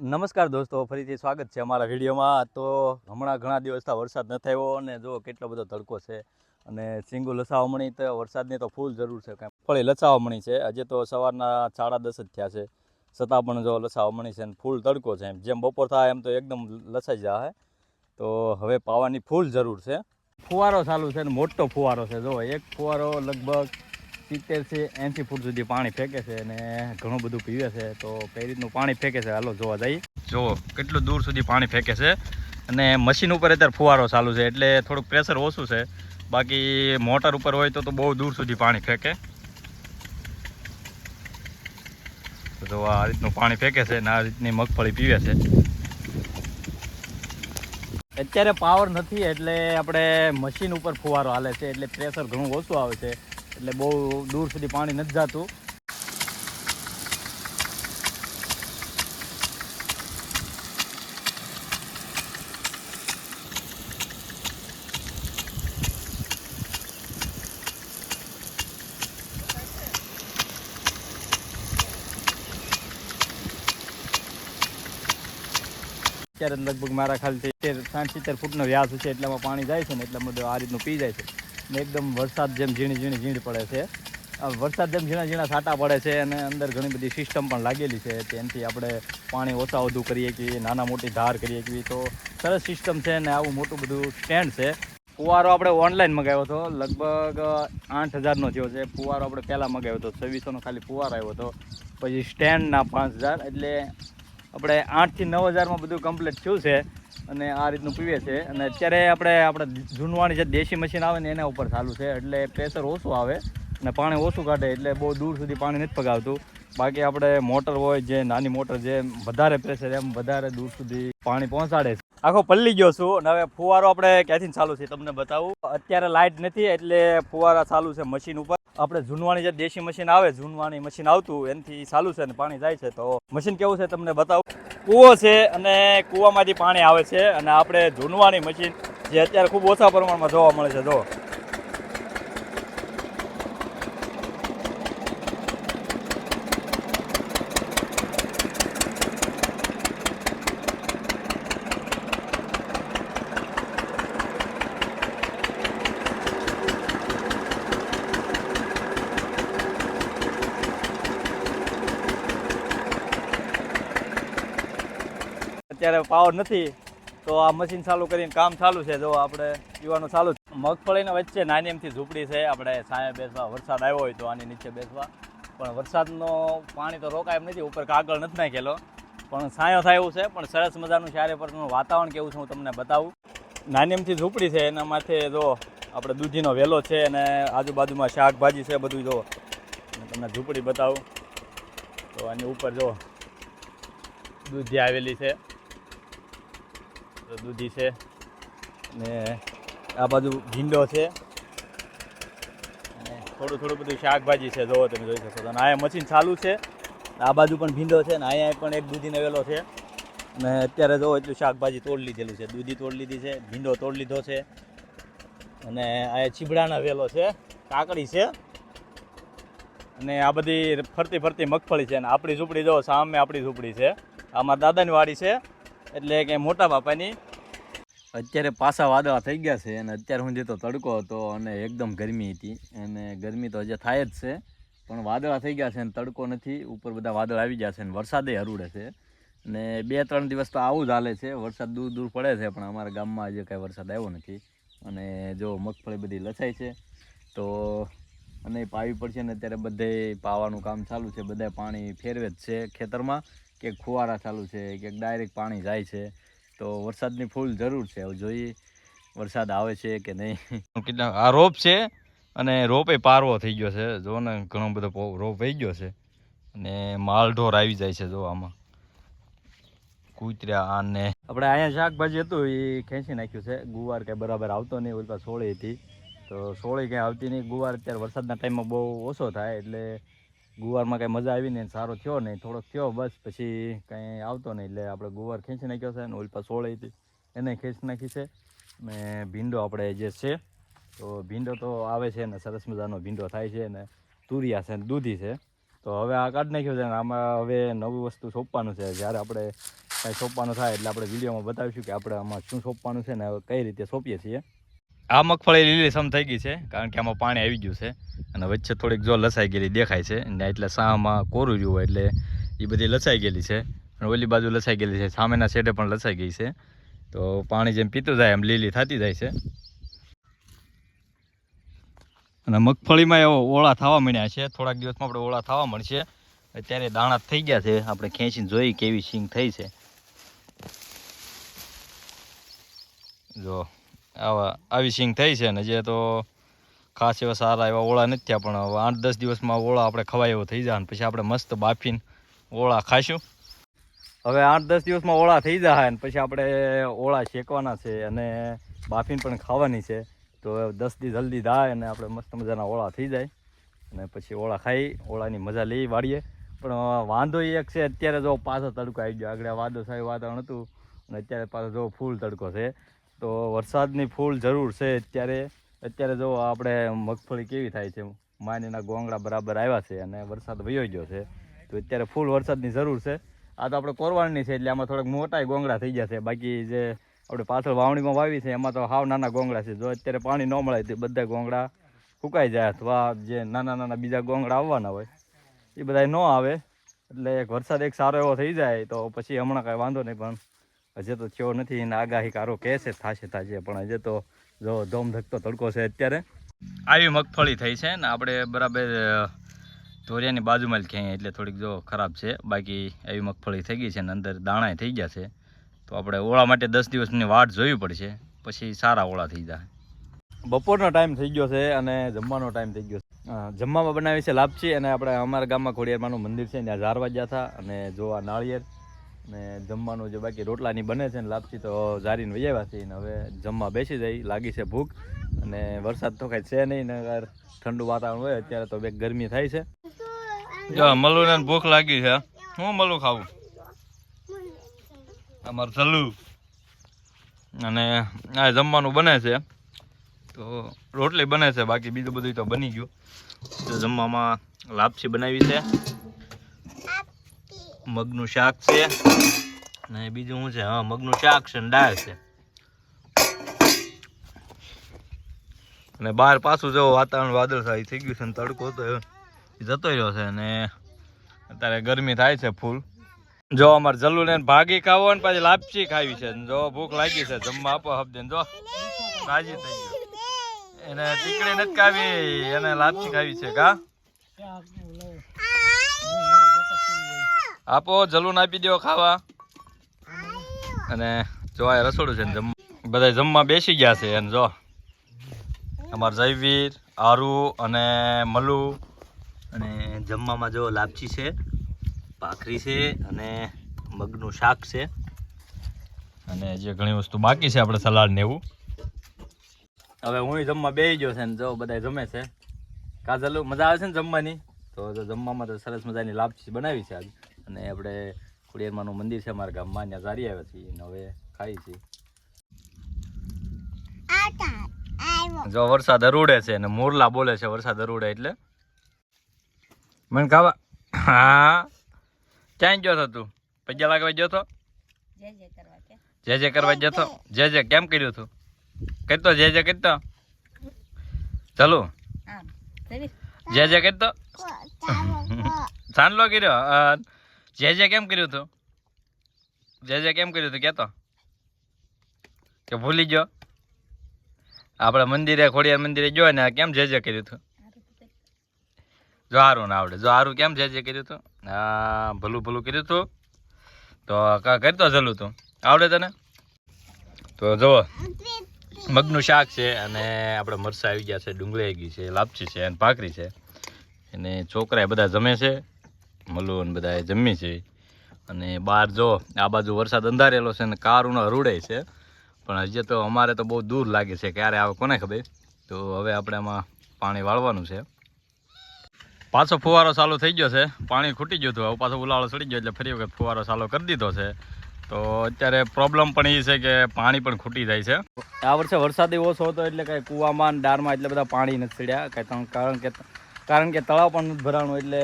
નમસ્કાર દોસ્તો, ફરીથી સ્વાગત છે અમારા વિડીયોમાં. તો હમણાં ઘણા દિવસથી વરસાદ ન થયો અને જો કેટલો બધો તડકો છે અને સિંગુ લસાવમણી તો વરસાદની તો ફૂલ જરૂર છે. કાંઈ ફળી લસાવમણી છે, હજી તો સવારના 10:30 જ થયા છે, છતાં પણ જો લસાવમણી છે ને ફૂલ તડકો છે. જેમ બપોર થાય એમ તો એકદમ લસાઈ જાય. તો હવે પાવાની ફૂલ જરૂર છે. ફુવારો ચાલુ છે ને મોટો ફુવારો છે. જો એક ફુવારો લગભગ 70 થી 80 ફૂટ સુધી પાણી ફેંકે છે અને ઘણું બધું પીવે છે. તો કઈ રીતનું પાણી ફેંકે છે હાલો જોવા જઈએ. જો કેટલું દૂર સુધી પાણી ફેંકે છે અને મશીન ઉપર અત્યારે ફુવારો ચાલુ છે એટલે થોડુંક પ્રેશર ઓછું છે. બાકી મોટર ઉપર હોય તો બહુ દૂર સુધી પાણી ફેંકે. તો આ રીતનું પાણી ફેંકે છે અને આ રીતની મગફળી પીવે છે. અત્યારે પાવર નથી એટલે આપણે મશીન ઉપર ફુવારો હાલે છે એટલે પ્રેશર ઘણું ઓછું આવે છે એટલે બહુ દૂર સુધી પાણી નથી જતું. અત્યારે લગભગ મારા ખ્યાલથી 60-70 ફૂટનો વ્યાસ છે એટલામાં પાણી જાય છે ને એટલામાં બધું આ રીતનું પી જાય છે ને એકદમ વરસાદ જેમ ઝીણી પડે છે. વરસાદ જેમ ઝીણા છાંટા પડે છે અને અંદર ઘણી બધી સિસ્ટમ પણ લાગેલી છે. તેનાથી આપણે પાણી ઓછા વધુ કરીએ કે નાના મોટી ધાર કરીએ કે તો સરસ સિસ્ટમ છે ને આવું મોટું બધું સ્ટેન્ડ છે. ફુવારો આપણે ઓનલાઈન મંગાવ્યો હતો, લગભગ 8,000નો થયો છે. ફુવારો આપણે પહેલાં મંગાવ્યો હતો 2600નો ખાલી ફુવારો આવ્યો હતો. પછી સ્ટેન્ડના 5,000 એટલે આપણે 8 થી 9,000માં બધું કમ્પ્લીટ થયું છે અને આ રીતનું પીવે છે. અને અત્યારે આપણે જૂનવાણી જે દેશી મશીન આવે ને એના ઉપર ચાલુ છે એટલે પ્રેશર ઓછું આવે અને પાણી ઓછું કાઢે એટલે બહુ દૂર સુધી પાણી નથી પગાવતું. બાકી આપણે મોટર હોય જે નાની મોટર જે વધારે પ્રેશર એમ વધારે દૂર સુધી પાણી પહોંચાડે છે. આખો પલ્લી ગયો છું અને હવે ફુવારો આપણે ક્યાંથી ચાલુ છે તમને બતાવું. અત્યારે લાઇટ નથી એટલે ફુવારા ચાલુ છે મશીન ઉપર. આપણે જૂનવાણી જે દેશી મશીન આવે, જૂનવાણી મશીન આવતું એનાથી ચાલુ છે અને પાણી જાય છે. તો મશીન કેવું છે તમને બતાવું. કૂવો છે અને કૂવામાંથી પાણી આવે છે અને આપણે જૂનવાણી મશીન જે અત્યારે ખૂબ ઓછા પ્રમાણમાં જોવા મળે છે. જો અત્યારે પાવર નથી તો આ મશીન ચાલુ કરીને કામ ચાલુ છે. જો આપણે પીવાનું ચાલુ છે. મગફળીના વચ્ચે નાની એમથી ઝૂંપડી છે. આપણે છાંયે બેસવા, વરસાદ આવ્યો હોય તો આની નીચે બેસવા, પણ વરસાદનો પાણી તો રોકાય એમ નથી, ઉપર કાગળ નથી નાખેલો પણ છાંયો થાય એવું છે. પણ સરસ મજાનું ચારે પરનું વાતાવરણ કેવું છે હું તમને બતાવું. નાની એમથી ઝૂંપડી છે એના માથે જો આપણે દૂધીનો વેલો છે અને આજુબાજુમાં શાકભાજી છે બધું. જો તમને ઝૂંપડી બતાવું તો આની ઉપર જો દૂધી આવેલી છે, દૂધી છે ને આ બાજુ ભીંડો છે અને થોડું બધું શાકભાજી છે. જોવો તમે જોઈ શકો છો. અને અહીંયા મશીન ચાલુ છે, આ બાજુ પણ ભીંડો છે ને અહીંયા પણ એક દૂધીનો વેલો છે. અને અત્યારે જો એટલું શાકભાજી તોડી લીધેલું છે, દૂધી તોડી લીધી છે, ભીંડો તોડી લીધો છે અને અહીંયા ચીબડાનો વેલો છે, કાકડી છે અને આ બધી ફરતી મગફળી છે. અને આપણી ઝૂંપડી જો સામે આપણી ઝૂંપડી છે, આમાં દાદાની વાડી છે એટલે કે મોટા બાપાની. અત્યારે પાછા વાદળા થઈ ગયા છે અને અત્યારે સુધી તો તડકો હતો અને એકદમ ગરમી હતી અને ગરમી તો હજી થાય જ છે પણ વાદળા થઈ ગયા છે અને તડકો નથી. ઉપર બધા વાદળ આવી ગયા છે અને વરસાદે હરુડે છે અને 2-3 દિવસ તો આવું જ હાલે છે. વરસાદ દૂર પડે છે પણ અમારા ગામમાં હજી કાંઈ વરસાદ આવ્યો નથી. અને જો મગફળી બધી લસાઈ છે તો અને પાવી પડશે ને અત્યારે બધે પાવાનું કામ ચાલુ છે. બધા પાણી ફેરવે જ છે ખેતરમાં, કે ફુવારા ચાલુ છે કે ડાયરેક્ટ પાણી જાય છે. તો વરસાદની ફૂલ જરૂર છે. હવે જોઈએ વરસાદ આવે છે કે નહીં. આ રોપ છે અને રોપે પારવો થઈ ગયો છે. જો ને ઘણો બધો રોપ વહી ગયો છે અને માલઢોર આવી જાય છે. જો આમાં કૂતર્યા આને આપણે અહીંયા શાકભાજી હતું એ ખેંચી નાખ્યું છે. ગુવાર કંઈ બરાબર આવતો નહીં. ઓલી પાસે સોળી હતી તો સોળી કંઈ આવતી નહીં. ગુવાર અત્યારે વરસાદના ટાઈમમાં બહુ ઓછો થાય એટલે ગુવારમાં કંઈ મજા આવી નહીં, સારો થયો નહીં, થોડોક થયો બસ, પછી કંઈ આવતો નહીં એટલે આપણે ગુવાર ખેંચી નાખ્યો છે. અને ઓલી પાસે સોળી હતી એને ખેંચી નાખી છે. અને ભીંડો આપણે જે છે તો ભીંડો તો આવે છે ને સરસ મજાનો ભીંડો થાય છે ને તુરિયા છે ને દૂધી છે. તો હવે આ કાઢી નાખ્યું છે ને આમાં હવે નવી વસ્તુ સોંપવાનું છે. જ્યારે આપણે કાંઈ સોંપવાનું થાય એટલે આપણે વિડીયોમાં બતાવીશું કે આપણે આમાં શું સોંપવાનું છે ને કઈ રીતે સોંપીએ છીએ. આ મગફળી લીલીસમ થઈ ગઈ છે કારણ કે આમાં પાણી આવી ગયું છે અને વચ્ચે થોડીક જો લસાઈ ગયેલી દેખાય છે ને એટલે સામાં કોરું રહ્યું હોય એટલે એ બધી લસાઈ ગયેલી છે અને ઓલી બાજુ લસાઈ ગયેલી છે, સામેના શેડે પણ લસાઈ ગઈ છે. તો પાણી જેમ પીતું જાય એમ લીલી થતી જાય છે અને મગફળીમાં એવો ઓળા થવા માંડ્યા છે. થોડાક દિવસમાં આપણે ઓળા થવા મળશે. અત્યારે દાણા થઈ ગયા છે, આપણે ખેંચીને જોઈ કેવી સિંગ થઈ છે. જો આવી સિંગ થઈ છે ને જે તો ખાસ એવા સારા એવા ઓળા નથી થયા, પણ હવે 8-10 દિવસમાં ઓળા આપણે ખવાય એવો થઈ જાય ને પછી આપણે મસ્ત બાફીને ઓળા ખાઈશું. હવે 8-10 દિવસમાં ઓળા થઈ જાય ને પછી આપણે ઓળા શેકવાના છે અને બાફીને પણ ખાવાની છે. તો 10 દી જલ્દી થાય અને આપણે મસ્ત મજાના ઓળા થઈ જાય અને પછી ઓળા ખાઈ ઓળાની મજા લઈ વાળીએ. પણ વાંધો એક છે, અત્યારે જો પાછો તડકો આવી ગયો. આગળ વાદળછાયું હતું અને અત્યારે પાછો જો ફૂલ તડકો છે. તો વરસાદની ફૂલ જરૂર છે અત્યારે જો આપણે મગફળી કેવી થાય છે, માનીના ગોંગડા બરાબર આવ્યા છે અને વરસાદ વયો ગયો છે. તો અત્યારે ફૂલ વરસાદની જરૂર છે. આ તો આપણે કોરવાળની છે એટલે આમાં થોડાક મોટા ગોંગડા થઈ ગયા છે. બાકી જે આપણે પાછળ વાવણીમાં વાવી છે એમાં તો હાવ નાના ગોંગડા છે. જો અત્યારે પાણી ન મળે તો બધા ગોંગડા સુકાઈ જાય અથવા જે નાના બીજા ગોંગડા આવવાના હોય એ બધા ન આવે. એટલે વરસાદ એક સારો એવો થઈ જાય તો પછી હમણાં કાંઈ વાંધો નહીં, પણ હજે તો થયો નથી. એને આગાહી કારો કહે છે થશે, પણ હજે તો જો ધોમ ધકતો તડકો છે. અત્યારે આવી મગફળી થઈ છે ને આપણે બરાબર ધોરિયાની બાજુમાં જ ક્યાંય એટલે થોડીક જો ખરાબ છે. બાકી એવી મગફળી થઈ ગઈ છે ને અંદર દાણા થઈ ગયા છે. તો આપણે ઓળા માટે 10 દિવસની વાટ જોવી પડશે, પછી સારા ઓળા થઈ જાય. બપોરનો ટાઈમ થઈ ગયો છે અને જમવાનો ટાઈમ થઈ ગયો છે. જમવામાં બનાવી છે લાપસી અને આપણે અમારા ગામમાં ખોડિયારમાંનું મંદિર છે ત્યાં ઝારવા ગયા હતા અને જો આ નાળિયેર ને જમવાનું જે બાકી રોટલાની બને છે ને લાપસી તો ઝારીને વહી આવ્યા છે. ને હવે જમવા બેસી જાય, લાગી છે ભૂખ અને વરસાદ તો કાંઈ છે નહીં ને ઠંડુ વાતાવરણ હોય. અત્યારે તો બે ગરમી થાય છે. જો મલુને ભૂખ લાગી છે. હું મલું ખાવું? અમારું ચલ્લું અને આ જમવાનું બને છે તો રોટલી બને છે, બાકી બીજું બધું તો બની ગયું. તો જમવામાં લાપસી બનાવી છે, મગનું શાક છે ને બીજું શું છે? હા, મગનું શાક છે ને દાળ છે. અને બહાર પાછું જો વાતાવરણ વાદળછાયું થઈ ગયું છે ને તડકો તો જતો રહ્યો છે અને અત્યારે ગરમી થાય છે ફૂલ. જો અમારે જલ્લુ ને ભાગી ખાવો ને પાછી લાપસી ખાવી છે. જો ભૂખ લાગી છે, જમવા આપો હબદે. જો રાજી થઈ ગયો, એને ટીકડી નથી ખાવી, એને લાપસી ખાવી છે. કા આપો, જલ્લુ ને આપી દો ખાવા. અને જો આ રસોડું છે ને બધા જમવા બેસી ગયા છે. અને જો અમાર જયવીર, આરુ અને મલુ અને જમવામાં જો લાપસી છે, ભાખરી છે અને મગનું શાક છે અને જે ઘણી વસ્તુ બાકી છે આપણે સલાડ ને એવું. હવે હું જમવા બેસી ગયો છે ને જો બધા જમે છે. કાજલ મજા આવે છે ને જમવાની? તો જમવામાં તો સરસ મજાની લાપસી બનાવી છે આજ. અને આપણે ખોડિયારમાંનું મંદિર છે અમારા ગામમાં, ત્યાં જારી આવ્યા છીએ અને હવે ખાઈ છીએ. જો વરસાદ અરૂડે છે અને મોરલા બોલે છે વરસાદ અરૂડે એટલે. મને ખાવા હા ક્યાં ગયો હતો તું? પૈસા લાગવા ગયો હતો? જે કરવા ગયો હતો? જે કેમ કર્યું તું? કરતો જે કરતો ચાલો જે કરતો ચાંદલો કર્યો. જે કેમ કર્યું તું? જે કેમ કર્યું તું કેતો કે ભૂલી ગયો? આપણે મંદિરે ખોડિયાર મંદિરે ગયો ને કેમ જે કર્યું હતું? જો હારું ના આવડે. જો હારું કેમ જે કર્યું હતું? હા, ભલું કર્યું હતું તો કરતો જલું તું આવડે તને? તો જો મગનું શાક છે અને આપણે મરચાં આવી ગયા છે, ડુંગળી આવી ગઈ છે, લાપસી છે અને ભાખરી છે. અને છોકરા બધા જમે છે, મલ્લુ અને બધા જમી છે. અને બહાર જો આ બાજુ વરસાદ અંધારેલો છે અને કારુનો હરુડે છે, પણ હજી તો અમારે તો બહુ દૂર લાગે છે, ક્યારે આવે કોને ખબર. તો હવે આપણે આમાં પાણી વાળવાનું છે. પાછો ફુવારો ચાલુ થઈ ગયો છે, પાણી ખૂટી ગયું હતું, હવે પાછો ઉલાળો ચડી ગયો એટલે ફરી વખત ફુવારો ચાલુ કરી દીધો છે. તો અત્યારે પ્રોબ્લેમ પણ એ છે કે પાણી પણ ખૂટી જાય છે. આ વર્ષે વરસાદ ઓછો હતો એટલે કાંઈ કૂવામાં ડારમાં એટલે બધા પાણી નથી ચડ્યા કાંઈ, કારણ કે તળાવ પણ નથી ભરાણું એટલે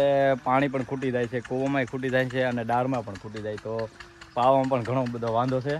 પાણી પણ ખૂટી જાય છે, કૂવામાં ખૂટી જાય છે અને ડારમાં પણ ખૂટી જાય. તો પાવામાં પણ ઘણો બધો વાંધો છે